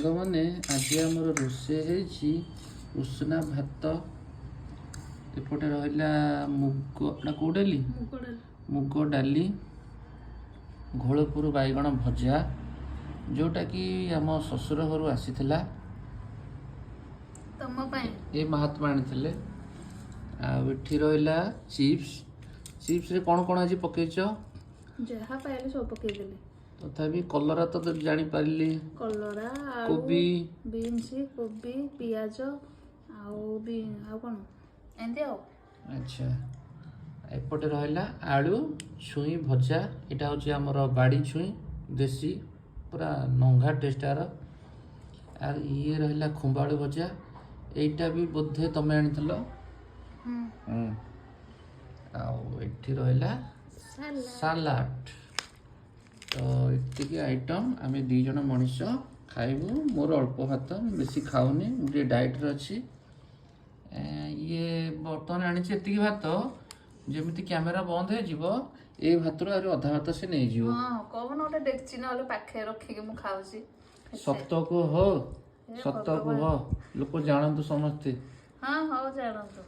ସାଙ୍ଗମାନେ ଆଜି ଆମର ରୋଷେଇ ହେଇଛି ଉଷୁନା ଭାତ, ଏପଟେ ରହିଲା ମୁଗ ନା କୋଉ ଡାଲି, ମୁଗ ଡାଲି, ଘୋଳପୁର ବାଇଗଣ ଭଜା ଯେଉଁଟାକି ଆମ ଶ୍ୱଶୁର ଘରୁ ଆସିଥିଲା, ତମ ପାଇଁ ଏ ମହାତ୍ମା ଆଣିଥିଲେ। ଆଉ ଏଠି ରହିଲା ଚିପ୍ସ। ଚିପ୍ସରେ କ'ଣ କ'ଣ ଆଜି ପକେଇଛ? ଯାହା ପାଇଲେ ସବୁ ପକେଇଦେଲି। ତଥାପି କଲରା ତ ଜାଣିପାରିଲି, କଲରା, ଆଳୁ, କୋବି, ବିନ୍ସ, କୋବି, ପିଆଜ ଆଉ କ'ଣ ଏମିତି ଆଉ। ଆଚ୍ଛା, ଏପଟେ ରହିଲା ଆଳୁ ଛୁଇଁ ଭଜା। ଏଇଟା ହେଉଛି ଆମର ବାଡ଼ି ଛୁଇଁ, ଦେଶୀ, ପୁରା ନଙ୍ଘା ଟେଷ୍ଟ ଆର। ଆଉ ଇଏ ରହିଲା ଖୁମ୍ବାଳୁ ଭଜା, ଏଇଟା ବି ବୋଧେ ତମେ ଆଣିଥିଲ। ଆଉ ଏଠି ରହିଲା ସାଲାଡ। ତ ଏତିକି ଆଇଟମ୍, ଆମେ 2 ଜଣ ମଣିଷ ଖାଇବୁ। ମୋର ଅଳ୍ପ ଭାତ, ମୁଁ ବେଶୀ ଖାଉନି, ମୁଁ ଟିକେ ଡାଏଟ୍ରେ ଅଛି। ଇଏ ବର୍ତ୍ତମାନ ଆଣିଛି ଏତିକି ଭାତ, ଯେମିତି କ୍ୟାମେରା ବନ୍ଦ ହେଇଯିବ ଏଇ ଭାତରୁ ଆହୁରି ଅଧା ଭାତ ସେ ନେଇଯିବ। କହୁନ ଗୋଟେ ଡେକ୍ଚି ନହେଲେ ପାଖରେ ରଖିକି ମୁଁ ଖାଉଛି। ସତ କୁହ, ସତ କୁହ, ଲୋକ ଜାଣନ୍ତୁ ସମସ୍ତେ। ହଁ ହଉ ଜାଣନ୍ତୁ।